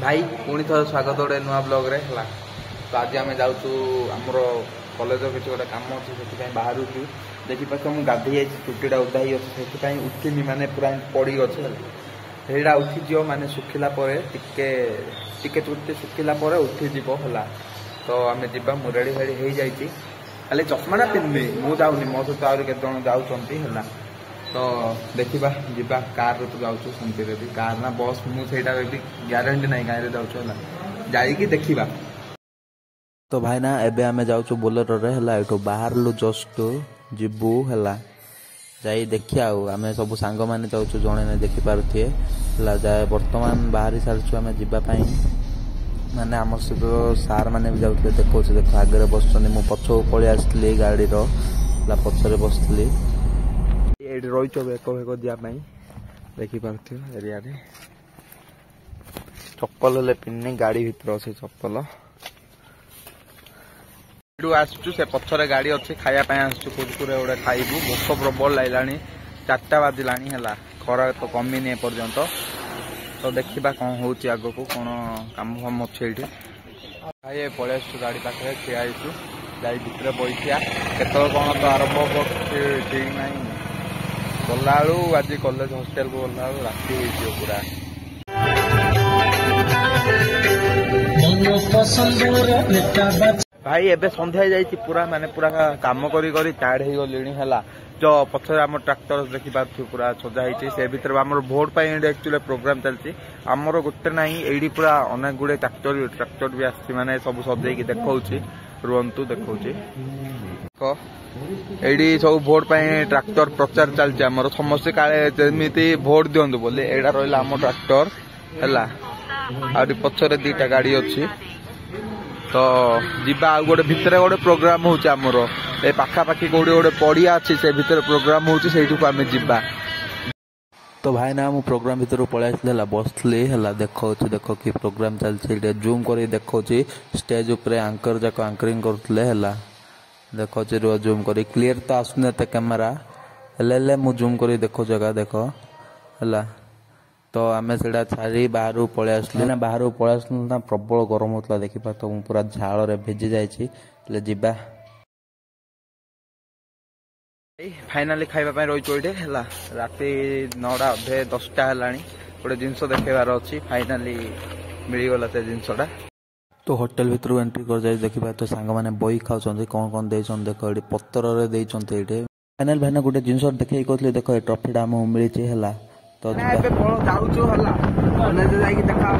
भाई पुणी थर स्वागत गोटे नुआ ब्लॉग रे हला। तो आज आम जाऊँ आमर कॉलेज किसी गोटे कम अच्छे से बाहर देखिए मुझे गाधे चुटीटा उदा ही अच्छे से उठिनी माने पूरा पड़ी अच्छे ସେଇଟା ଉଠିଯିବ ମାନେ ଶୁଖିଲା ପରେ ଟିକେ ଚୁଟି ଶୁଖିଲା ପରେ ଉଠିଯିବ ହେଲା। ତ ଆମେ ଯିବା ମୁଁ ରେଡ଼ି ଫେଡ଼ି ହେଇଯାଇଛି ଖାଲି ଚଷମାଟା ପିନ୍ଧିବି ମୁଁ ଯାଉନି ମୋ ସହିତ ଆହୁରି କେତେ ଜଣ ଯାଉଛନ୍ତି ହେଲା। ତ ଦେଖିବା ଯିବା କାର୍ରେ ତ ଯାଉଛୁ ସେମିତିରେ ବି କାର୍ ନା ବସ୍ ମୁଁ ସେଇଟା ବି ଗ୍ୟାରେଣ୍ଟି ନାହିଁ ଗାଁରେ ଯାଉଛୁ ହେଲା ଯାଇକି ଦେଖିବା। ତ ଭାଇନା ଏବେ ଆମେ ଯାଉଛୁ ବୋଲେରୋରେ ହେଲା ଏଠୁ ବାହାରିଲୁ ଜଷ୍ଟ ଯିବୁ ହେଲା ଯାଇ ଦେଖିଆ ଆଉ ଆମେ ସବୁ ସାଙ୍ଗମାନେ ଯାଉଛୁ ଜଣେ ନାଇଁ ଦେଖିପାରୁଥିବେ ହେଲା ଯାଏ ବର୍ତ୍ତମାନ ବାହାରି ସାରିଛୁ ଆମେ ଯିବା ପାଇଁ ମାନେ ଆମର ସହିତ ସାର୍ ମାନେ ବି ଯାଉଥିଲେ ଦେଖାଉଛି ଦେଖ ଆଗରେ ବସୁଛନ୍ତି ମୁଁ ପଛକୁ ପଳେଇ ଆସିଥିଲି ଗାଡ଼ିର ହେଲା ପଛରେ ବସିଥିଲି ଏଇଠି ରହିଛୁ ବେକ ଫେକ ଯିବା ପାଇଁ ଦେଖିପାରୁଥିବ ଏରିଆରେ ଚପଲ ହେଲେ ପିନ୍ଧି ଗାଡ଼ି ଭିତରେ ଅଛି ଚପଲ आसचु से पछरे गाड़ी अच्छी खाया आसचु कुरकुरे गोटे खाइबू भोक प्रबल लाइलानी 4टा बाजिलानी है खरा तो कमिनी एपर्यंत तो देखा कौन हो आग को कौन कम फाम अच्छे ये भाई पलि आसचु गाड़ी पाखे ठिया जाई भितर बैठिया केत कौन तो आरंभ ठीक ना गला आज कॉलेज हॉस्टेल को गला राति हो पूरा भाई एबे संध्या जाइए पूरा माने पूरा काम करी करी टायर्ड हो गली है जो पछरे आम ट्राक्टर देखी पार्थ पूरा सजा से भीतर आम भोट एक्चुअली प्रोग्राम चलती आमर गोटे ना ये पूरा अनेक गुड़े ट्राक्टर भी आसी माने सब सजेक देखा रुहतु देखा ये सब भोट ट्राक्टर प्रचार चलती आमर समस्ते काले जमी भोट दिंतु बोली एटा रहा आम ट्राक्टर है आउरी पछरे 2टा गाड़ी अच्छी तो जीवा आ गोटे भितर गोटे प्रोग्राम होचे आमर ए पाखापाखि कोड़ी गोटे पड़िया अच्छी से भीतर प्रोग्राम होचे सेठू आमे जीवा। तो भाई ना मु प्रोग्राम भीतर पळै आसले बसली है देखो कि प्रोग्राम चलती जूम कर देखो स्टेज उपरे आंकर जाक आंकरिंग करथले है देखो रुआ जूम कर क्लीयर तो आसुने ते कैमेरा हेले मु जूम कर देखो जगह देखो है तो आम से छाड़ी बाहर पलि आसलु ना बाहर पलि आसलु ना प्रबल गरम होता देखा तो मुझे पूरा झाल भिजी जाइए जीवा फाइनाली खाइबा रही है राति 9टा अधे 10टा है गोटे जिनस देखेबार अच्छी फाइनाली मिलगला से जिनसटा तो होटेल भीतर एंट्री कर जाए देखा तो सांग मैंने बही खाऊँ कौन कौन देख ये पत्तर ये फाइनाल भाईना गोटे जिनस देखे कहते देख ये ट्रफीटा आमको मिली है तो जाऊँ कॉलेज जाकि देखा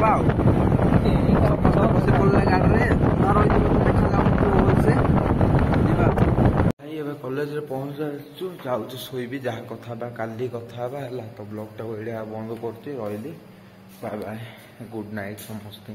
कॉलेज पहुंच जाऊँ शोबी जहाँ कथा काली कथा है तो ब्लॉग टाइम बंद कर रही बाय बाय गुड नाइट समस्त।